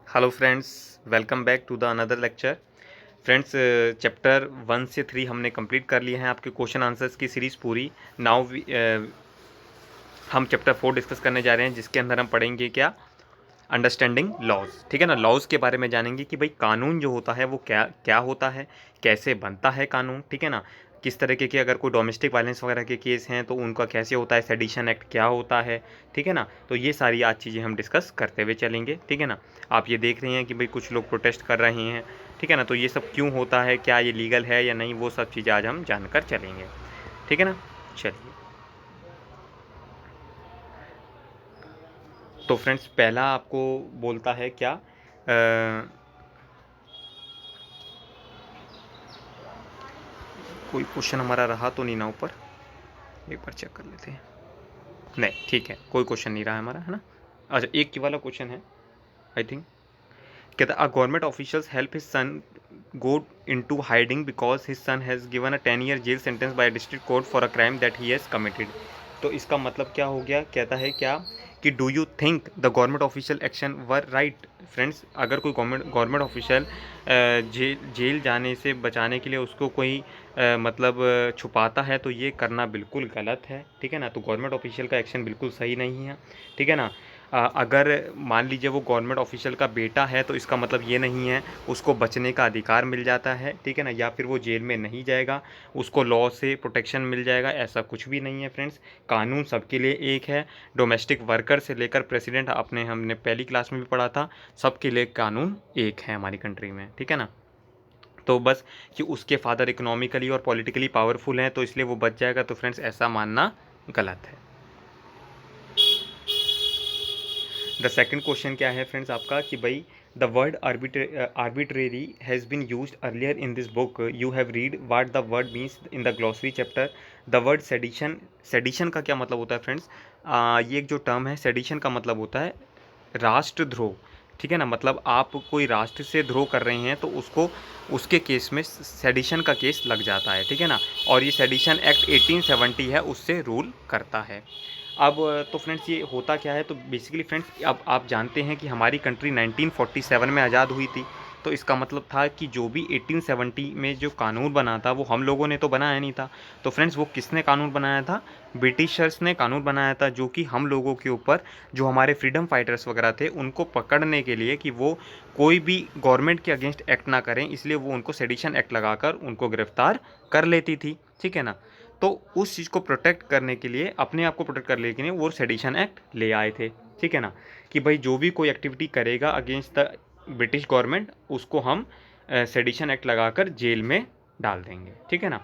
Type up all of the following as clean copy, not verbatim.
Hello friends, welcome back to the another lecture. Friends, chapter 1 से 3 हमने complete कर लिए हैं, आपके क्वेश्चन आंसर्स की सीरीज़ पूरी। नाउ हम चैप्टर 4 डिस्कस करने जा रहे हैं, जिसके अंदर हम पढ़ेंगे क्या, अंडरस्टैंडिंग लॉज। ठीक है ना। लॉज के बारे में जानेंगे कि भाई कानून जो होता है वो क्या क्या होता है, कैसे बनता है कानून। ठीक है ना। किस तरीके के अगर कोई डोमेस्टिक वायलेंस वगैरह के केस हैं तो उनका कैसे होता है, सेडिशन एक्ट क्या होता है। ठीक है ना। तो ये सारी आज चीज़ें हम डिस्कस करते हुए चलेंगे। ठीक है ना। आप ये देख रहे हैं कि भाई कुछ लोग प्रोटेस्ट कर रहे हैं। ठीक है ना। तो ये सब क्यों होता है, क्या ये लीगल है या नहीं, वो सब चीज़ें आज हम जानकर चलेंगे। ठीक है ना। चलिए, तो फ्रेंड्स पहला आपको बोलता है क्या, कोई क्वेश्चन हमारा रहा तो नहीं ना ऊपर, एक बार चेक कर लेते हैं। नहीं, ठीक है, कोई क्वेश्चन नहीं रहा हमारा, है ना। अच्छा, एक की वाला क्वेश्चन है, आई थिंक। कहता a government officials help his son go into hiding because his son has given a 10 year jail sentence by district court for a crime that he has committed. तो इसका मतलब क्या हो गया, कहता है क्या कि do you think the government official action were right. Friends, अगर कोई गवर्नमेंट ऑफिशियल जेल जाने से बचाने के लिए उसको कोई मतलब छुपाता है तो ये करना बिल्कुल गलत है। ठीक है ना। तो गवर्नमेंट ऑफिशियल का एक्शन बिल्कुल सही नहीं है। ठीक है ना। अगर मान लीजिए वो गवर्नमेंट ऑफिशियल का बेटा है तो इसका मतलब ये नहीं है उसको बचने का अधिकार मिल जाता है। ठीक है ना। या फिर वो जेल में नहीं जाएगा, उसको लॉ से प्रोटेक्शन मिल जाएगा, ऐसा कुछ भी नहीं है फ्रेंड्स। कानून सबके लिए एक है। डोमेस्टिक वर्कर से लेकर प्रेसिडेंट, आपने हमने पहली क्लास में भी पढ़ा था, सबके लिए कानून एक है हमारी कंट्री में। ठीक है ना। तो बस कि उसके फादर इकोनॉमिकली और पॉलिटिकली पावरफुल हैं तो इसलिए वो बच जाएगा, तो फ्रेंड्स ऐसा मानना गलत है। द सेकंड क्वेश्चन क्या है फ्रेंड्स आपका कि भाई the word arbitrary has been used earlier in this book, you have read what the word means in the glossary chapter. The word sedition, sedition का क्या मतलब होता है फ्रेंड्स। ये एक जो टर्म है सेडिशन का मतलब होता है राष्ट्रद्रोह। ठीक है ना। मतलब आप कोई राष्ट्र से द्रोह कर रहे हैं तो उसको उसके केस में सेडिशन का केस लग जाता है। ठीक है ना। और ये सेडिशन एक्ट 1870 है, उससे रूल करता है। अब तो फ्रेंड्स ये होता क्या है, तो बेसिकली फ्रेंड्स अब आप जानते हैं कि हमारी कंट्री 1947 में आज़ाद हुई थी। तो इसका मतलब था कि जो भी 1870 में जो कानून बना था वो हम लोगों ने तो बनाया नहीं था। तो फ्रेंड्स वो किसने कानून बनाया था, ब्रिटिशर्स ने कानून बनाया था, जो कि हम लोगों के ऊपर, जो हमारे फ्रीडम फाइटर्स वगैरह थे उनको पकड़ने के लिए कि वो कोई भी गवर्नमेंट के अगेंस्ट एक्ट ना करें, इसलिए वो उनको सेडिशन एक्ट लगाकर उनको गिरफ्तार कर लेती थी। ठीक है ना। तो उस चीज़ को प्रोटेक्ट करने के लिए, अपने आप को प्रोटेक्ट करने के लिए वो सेडिशन एक्ट ले आए थे। ठीक है ना। कि भाई जो भी कोई एक्टिविटी करेगा अगेंस्ट द ब्रिटिश गवर्नमेंट, उसको हम सेडिशन एक्ट लगाकर जेल में डाल देंगे। ठीक है ना।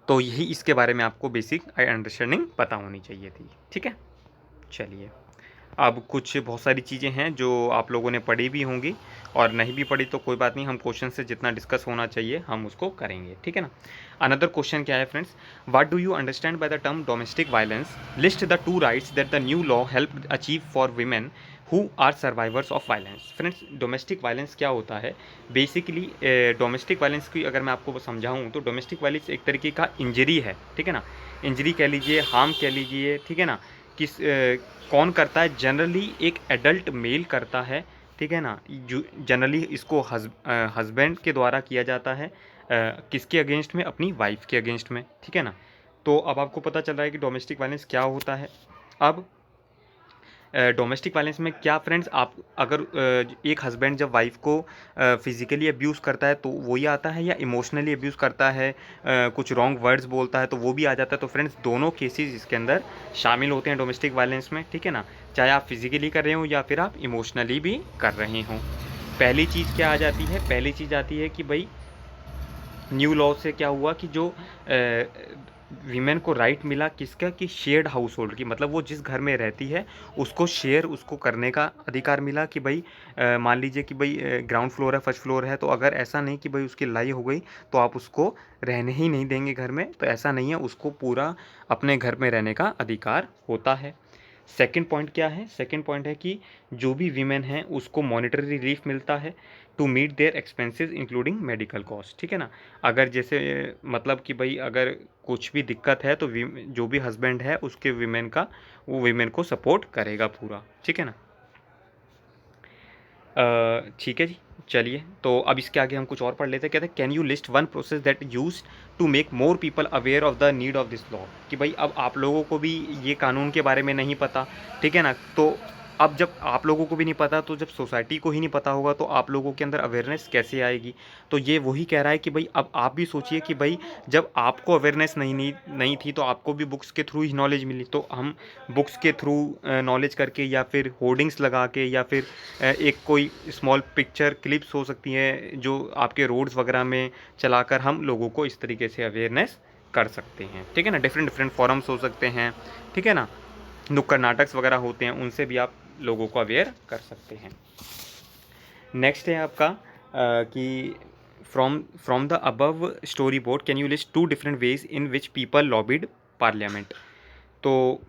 तो यही इसके बारे में आपको बेसिक अंडरस्टैंडिंग पता होनी चाहिए थी। ठीक है। चलिए, अब कुछ बहुत सारी चीज़ें हैं जो आप लोगों ने पढ़ी भी होंगी, और नहीं भी पढ़ी तो कोई बात नहीं, हम क्वेश्चन से जितना डिस्कस होना चाहिए हम उसको करेंगे। ठीक है ना। अनदर क्वेश्चन क्या है friends, what do you understand by the term domestic violence, list the two rights that the new law help achieve for women who are survivors of violence. Friends, domestic violence क्या होता है basically. Domestic violence की अगर मैं आपको समझाऊँ तो domestic violence एक तरीके का इंजरी है। ठीक है ना। इंजरी कह लीजिए, हार्म कह लीजिए। ठीक है ना। किस कौन करता है, जनरली एक एडल्ट मेल करता है। ठीक है ना। जो जनरली इसको हस्बैंड के द्वारा किया जाता है, किसके अगेंस्ट में, अपनी वाइफ के अगेंस्ट में। ठीक है ना। तो अब आपको पता चल रहा है कि डोमेस्टिक वायलेंस क्या होता है। अब डोमेस्टिक वायलेंस में क्या फ्रेंड्स, आप अगर एक हस्बैंड जब वाइफ को फिजिकली अब्यूज़ करता है तो वही आता है, या इमोशनली अब्यूज़ करता है, कुछ रॉन्ग वर्ड्स बोलता है तो वो भी आ जाता है। तो फ्रेंड्स दोनों केसेस इसके अंदर शामिल होते हैं डोमेस्टिक वायलेंस में। ठीक है ना। चाहे आप फिजिकली कर रहे हो या फिर आप इमोशनली भी कर रहे हो। पहली चीज़ क्या आ जाती है, पहली चीज़ आती है कि भाई न्यू लॉ से क्या हुआ कि जो वीमेन को राइट मिला किसका, कि शेयर्ड हाउस होल्ड की, मतलब वो जिस घर में रहती है उसको शेयर उसको करने का अधिकार मिला। कि भाई मान लीजिए कि भाई ग्राउंड फ्लोर है, फर्स्ट फ्लोर है, तो अगर ऐसा नहीं कि भाई उसकी लड़ाई हो गई तो आप उसको रहने ही नहीं देंगे घर में, तो ऐसा नहीं है, उसको पूरा अपने घर में रहने का अधिकार होता है। सेकंड पॉइंट क्या है, सेकंड पॉइंट है कि जो भी वीमेन हैं उसको मॉनेटरी रिलीफ मिलता है to meet their expenses including medical cost. ठीक है ना। अगर जैसे मतलब कि भाई अगर कुछ भी दिक्कत है तो जो भी हस्बैंड है उसके वीमेन का, वो वीमेन को सपोर्ट करेगा पूरा। ठीक है ना। ठीक है जी, चलिए तो अब इसके आगे हम कुछ और पढ़ लेते हैं। कहते हैं can you list one process that use to make more people aware of the need of this law, कि भाई अब आप लोगों को भी ये कानून के बारे में नहीं पता, ठीक है ना। तो अब जब आप लोगों को भी नहीं पता, तो जब सोसाइटी को ही नहीं पता होगा तो आप लोगों के अंदर अवेयरनेस कैसे आएगी। तो ये वही कह रहा है कि भाई अब आप भी सोचिए कि भाई जब आपको अवेयरनेस नहीं थी तो आपको भी बुक्स के थ्रू ही नॉलेज मिली, तो हम बुक्स के थ्रू नॉलेज करके या फिर होर्डिंग्स लगा के या फिर एक कोई स्मॉल पिक्चर क्लिप्स हो सकती हैं जो आपके रोड्स वगैरह में चलाकर हम लोगों को इस तरीके से अवेयरनेस कर सकते हैं, ठीक है ना। डिफरेंट डिफरेंट फॉरम्स हो सकते हैं, ठीक है ना, नुक्कड़ नाटक वगैरह होते हैं, उनसे भी आप लोगों को अवेयर कर सकते हैं। नेक्स्ट है आपका कि from the above story board can you list 2 different ways in which people lobbied parliament. तो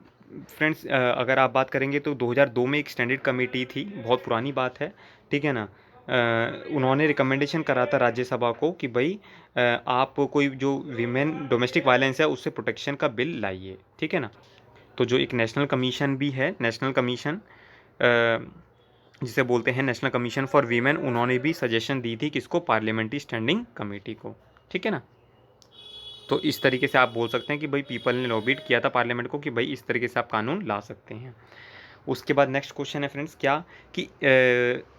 फ्रेंड्स अगर आप बात करेंगे तो 2002 में एक स्टैंडर्ड कमेटी थी, बहुत पुरानी बात है, ठीक है ना। उन्होंने रिकमेंडेशन करा था राज्यसभा को कि भाई आप कोई जो वीमेन डोमेस्टिक वायलेंस है उससे प्रोटेक्शन का बिल लाइए, ठीक है ना। तो जो एक नेशनल कमीशन भी है, नेशनल कमीशन जिसे बोलते हैं नेशनल कमीशन फॉर वीमेन, उन्होंने भी सजेशन दी थी किसको, पार्लियामेंट्री स्टैंडिंग कमेटी को, ठीक है ना। तो इस तरीके से आप बोल सकते हैं कि भाई पीपल ने लॉबिट किया था पार्लियामेंट को कि भाई इस तरीके से आप कानून ला सकते हैं। उसके बाद नेक्स्ट क्वेश्चन है फ्रेंड्स क्या कि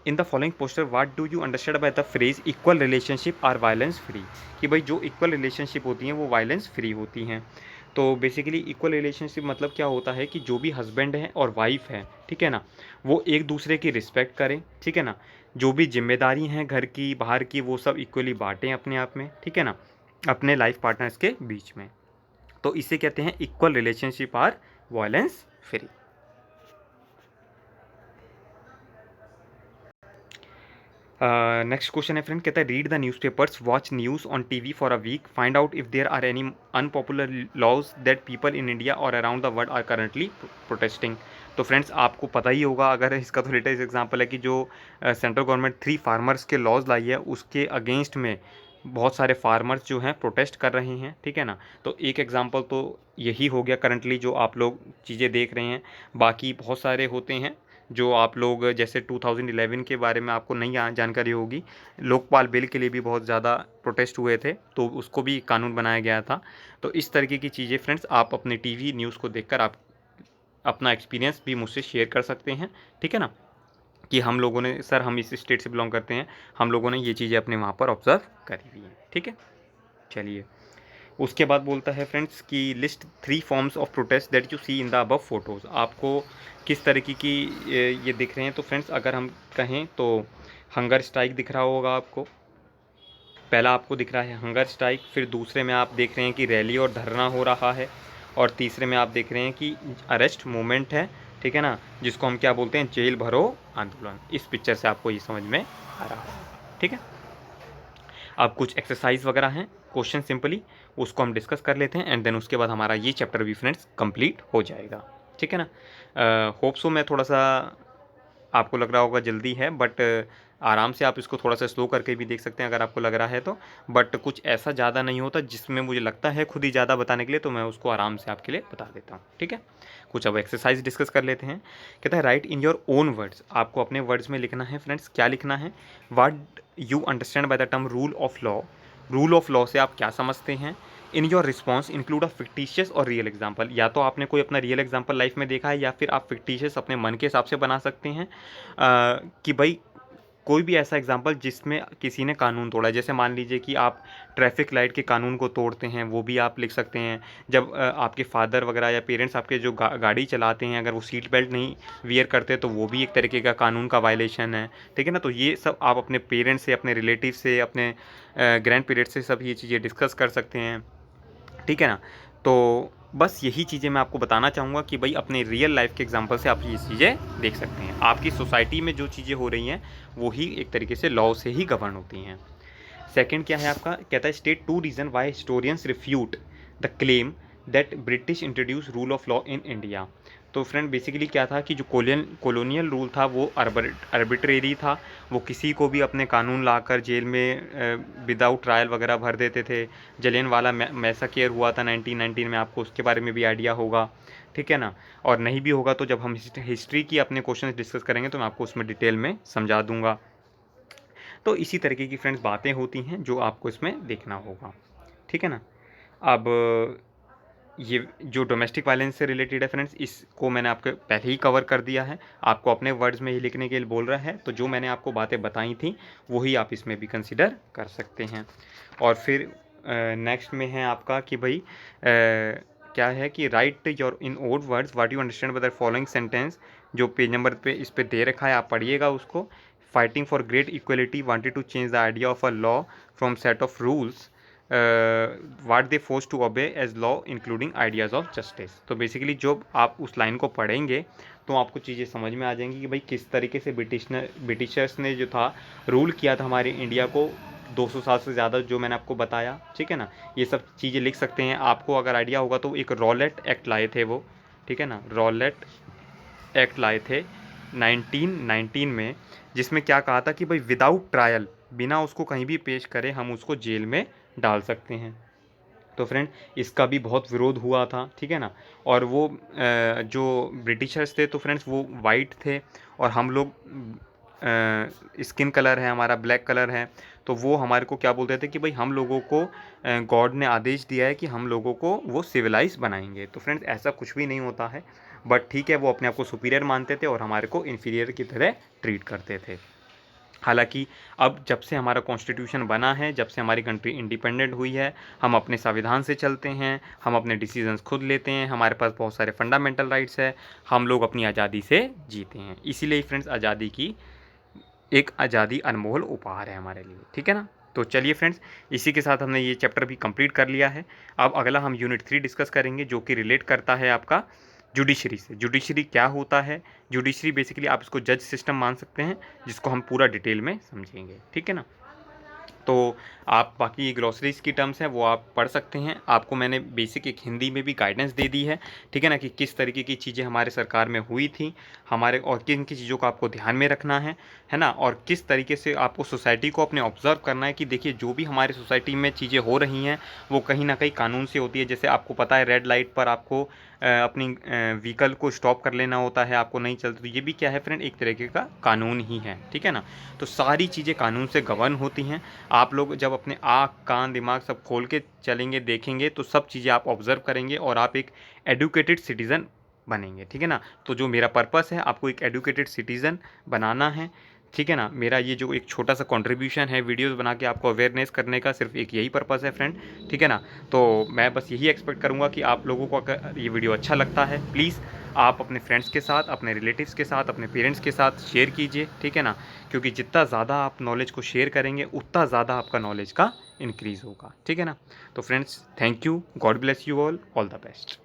in the following poster what do you understand by the phrase equal relationship are violence free, कि भाई जो इक्वल रिलेशनशिप होती हैं वो वायलेंस फ्री होती हैं। तो बेसिकली इक्वल रिलेशनशिप मतलब क्या होता है कि जो भी हस्बैंड है और वाइफ है, ठीक है ना, वो एक दूसरे की रिस्पेक्ट करें, ठीक है ना, जो भी जिम्मेदारी हैं घर की बाहर की वो सब इक्वली बांटें अपने आप में, ठीक है ना, अपने लाइफ पार्टनर्स के बीच में। तो इसे कहते हैं equal relationship are violence free. Next question है फ्रेंड, कहता है read the newspapers, watch news on TV for a week, find out if there are any unpopular laws that people in India और around the world are currently protesting. तो friends आपको पता ही होगा, अगर इसका तो लेटेस्ट एग्जांपल है कि जो सेंट्रल गवर्नमेंट 3 फार्मर्स के लॉज लाई है उसके अगेंस्ट में बहुत सारे फार्मर्स जो हैं प्रोटेस्ट कर रहे हैं, ठीक है ना। तो एक एग्जांपल तो यही हो गया करंटली जो आप लोग चीज़ें देख रहे हैं। बाकी बहुत सारे होते हैं जो आप लोग जैसे 2011 के बारे में आपको नहीं जानकारी होगी, लोकपाल बिल के लिए भी बहुत ज़्यादा प्रोटेस्ट हुए थे तो उसको भी कानून बनाया गया था। तो इस तरीके की चीज़ें फ्रेंड्स आप अपने टीवी न्यूज़ को देखकर आप अपना एक्सपीरियंस भी मुझसे शेयर कर सकते हैं, ठीक है ना, कि हम लोगों ने सर हम इस स्टेट से बिलोंग करते हैं, हम लोगों ने ये चीज़ें अपने वहाँ पर ऑब्जर्व करी हुई हैं, ठीक है। चलिए उसके बाद बोलता है फ्रेंड्स कि list 3 forms of protest that you see in the above photos. आपको किस तरीके की ये दिख रहे हैं। तो फ्रेंड्स अगर हम कहें तो हंगर स्ट्राइक दिख रहा होगा आपको, पहला आपको दिख रहा है हंगर स्ट्राइक, फिर दूसरे में आप देख रहे हैं कि रैली और धरना हो रहा है, और तीसरे में आप देख रहे हैं कि अरेस्ट मूवमेंट है, ठीक है ना, जिसको हम क्या बोलते हैं, जेल भरो आंदोलन। इस पिक्चर से आपको ये समझ में आ रहा होगा, ठीक है। अब कुछ एक्सरसाइज वगैरह हैं, क्वेश्चन सिंपली उसको हम डिस्कस कर लेते हैं एंड देन उसके बाद हमारा ये चैप्टर भी फ्रेंड्स कंप्लीट हो जाएगा, ठीक है ना। होप सो मैं थोड़ा सा आपको लग रहा होगा जल्दी है, बट आराम से आप इसको थोड़ा सा स्लो करके भी देख सकते हैं अगर आपको लग रहा है तो, बट कुछ ऐसा ज़्यादा नहीं होता जिसमें मुझे लगता है खुद ही ज़्यादा बताने के लिए, तो मैं उसको आराम से आपके लिए बता देता हूँ, ठीक है। कुछ अब एक्सरसाइज डिस्कस कर लेते हैं। कहता है right in your own words, आपको अपने वर्ड्स में लिखना है फ्रेंड्स। क्या लिखना है, what you understand by the term rule of law, rule of law से आप क्या समझते हैं। In your response include a fictitious और रियल एग्जाम्पल, या तो आपने कोई अपना रियल एग्जाम्पल लाइफ में देखा है या फिर आप फिक्टिशियस अपने मन के हिसाब से बना सकते हैं कि भाई कोई भी ऐसा एग्जाम्पल जिसमें किसी ने कानून तोड़ा है। जैसे मान लीजिए कि आप ट्रैफिक लाइट के कानून को तोड़ते हैं, वो भी आप लिख सकते हैं। जब आपके फादर वगैरह या पेरेंट्स आपके जो गाड़ी चलाते हैं अगर वो सीट बेल्ट नहीं वियर करते तो वो भी एक तरीके का कानून का वायलेशन है, ठीक है ना। तो ये सब आप अपने पेरेंट्स से, अपने रिलेटिव से, अपने ग्रैंड पेरेंट्स से सब ये चीज़ें डिस्कस कर सकते हैं, ठीक है ना। तो बस यही चीज़ें मैं आपको बताना चाहूँगा कि भाई अपने रियल लाइफ के एग्जांपल से आप ये चीज़ें देख सकते हैं। आपकी सोसाइटी में जो चीज़ें हो रही हैं वो ही एक तरीके से लॉ से ही गवर्न होती हैं। सेकंड क्या है आपका, कहता है state 2 reason why historians refute the claim that British introduce rule of law in India. तो फ्रेंड बेसिकली क्या था कि जो कॉलोनियल रूल था वो अर्बिट्रेरी था, वो किसी को भी अपने कानून लाकर जेल में विदाउट ट्रायल वगैरह भर देते थे। जलियन वाला मैसाकेर हुआ था 1919 में, आपको उसके बारे में भी आइडिया होगा, ठीक है ना। और नहीं भी होगा तो जब हम हिस्ट्री की अपने क्वेश्चन डिस्कस करेंगे तो मैं आपको उसमें डिटेल में समझा दूंगा। तो इसी तरीके की फ्रेंड्स बातें होती हैं जो आपको इसमें देखना होगा, ठीक है ना। अब ये जो डोमेस्टिक वायलेंस से रिलेटेड है फ्रेंड्स, इसको मैंने आपको पहले ही कवर कर दिया है, आपको अपने वर्ड्स में ही लिखने के लिए बोल रहा है, तो जो मैंने आपको बातें बताई थी वही आप इसमें भी कंसिडर कर सकते हैं। और फिर नेक्स्ट में है आपका कि भाई क्या है कि write your in own words what you understand by the following sentence, जो पेज नंबर पे इस पे दे रखा है आप पढ़िएगा उसको। Fighting for great equality wanted to change the idea of a law from set of rules what they force to obey as law including ideas of justice. तो बेसिकली जो आप उस लाइन को पढ़ेंगे तो आपको चीज़ें समझ में आ जाएंगी कि भाई किस तरीके से ब्रिटिशर्स ने जो था रूल किया था हमारे इंडिया को 200 साल से ज़्यादा, जो मैंने आपको बताया, ठीक है ना। ये सब चीज़ें लिख सकते हैं, आपको अगर आइडिया होगा तो एक रॉलेट एक्ट लाए थे वो, ठीक है ना, रॉलेट एक्ट लाए थे 1919 में, जिसमें क्या कहा था कि भाई विदाउट ट्रायल, बिना उसको कहीं भी पेश करे हम उसको जेल में डाल सकते हैं। तो फ्रेंड इसका भी बहुत विरोध हुआ था, ठीक है ना। और वो जो ब्रिटिशर्स थे तो फ्रेंड्स वो वाइट थे और हम लोग स्किन कलर है हमारा ब्लैक कलर है, तो वो हमारे को क्या बोलते थे कि भाई हम लोगों को गॉड ने आदेश दिया है कि हम लोगों को वो सिविलाइज बनाएंगे। तो फ्रेंड्स ऐसा कुछ भी नहीं होता है, बट ठीक है वो अपने आप को सुपीरियर मानते थे और हमारे को इन्फीरियर की तरह ट्रीट करते थे। हालांकि अब जब से हमारा कॉन्स्टिट्यूशन बना है, जब से हमारी कंट्री इंडिपेंडेंट हुई है, हम अपने संविधान से चलते हैं, हम अपने डिसीजंस खुद लेते हैं, हमारे पास बहुत सारे फंडामेंटल राइट्स है, हम लोग अपनी आज़ादी से जीते हैं। इसीलिए फ्रेंड्स आज़ादी अनमोल उपहार है हमारे लिए, ठीक है ना। तो चलिए फ्रेंड्स इसी के साथ हमने ये चैप्टर भी कंप्लीट कर लिया है। अब अगला हम यूनिट 3 डिस्कस करेंगे जो कि रिलेट करता है आपका जुडिशरी से। जुडिशरी क्या होता है? जुडिशरी बेसिकली आप इसको जज सिस्टम मान सकते हैं, जिसको हम पूरा डिटेल में समझेंगे, ठीक है ना। तो आप बाकी ग्लॉसरीज की टर्म्स हैं वो आप पढ़ सकते हैं, आपको मैंने बेसिक एक हिंदी में भी गाइडेंस दे दी है, ठीक है ना, कि किस तरीके की चीज़ें हमारे सरकार में हुई थी, हमारे और किन किन चीज़ों को आपको ध्यान में रखना है ना, और किस तरीके से आपको सोसाइटी को अपने ऑब्जर्व करना है कि देखिए जो भी हमारे सोसाइटी में चीज़ें हो रही हैं वो कहीं ना कहीं कानून से होती है। जैसे आपको पता है रेड लाइट पर आपको अपनी व्हीकल को स्टॉप कर लेना होता है, आपको नहीं चलती, तो ये भी क्या है फ्रेंड एक तरीके का कानून ही है, ठीक है ना। तो सारी चीज़ें कानून से गवर्न होती हैं। आप लोग जब अपने आँख कान दिमाग सब खोल के चलेंगे देखेंगे तो सब चीज़ें आप ऑब्जर्व करेंगे और आप एक एडुकेटेड सिटीज़न बनेंगे, ठीक है ना। तो जो मेरा पर्पस है आपको एक एडुकेटेड सिटीज़न बनाना है, ठीक है ना। मेरा ये जो एक छोटा सा कंट्रीब्यूशन है वीडियोस बना के आपको अवेयरनेस करने का, सिर्फ एक यही पर्पस है फ्रेंड, ठीक है ना। तो मैं बस यही एक्सपेक्ट करूँगा कि आप लोगों को अगर ये वीडियो अच्छा लगता है प्लीज़ आप अपने फ्रेंड्स के साथ, अपने रिलेटिव्स के साथ, अपने पेरेंट्स के साथ शेयर कीजिए, ठीक है ना। क्योंकि जितना ज़्यादा आप नॉलेज को शेयर करेंगे उतना ज़्यादा आपका नॉलेज का इंक्रीज़ होगा, ठीक है ना। तो friends thank you, God bless you all the best.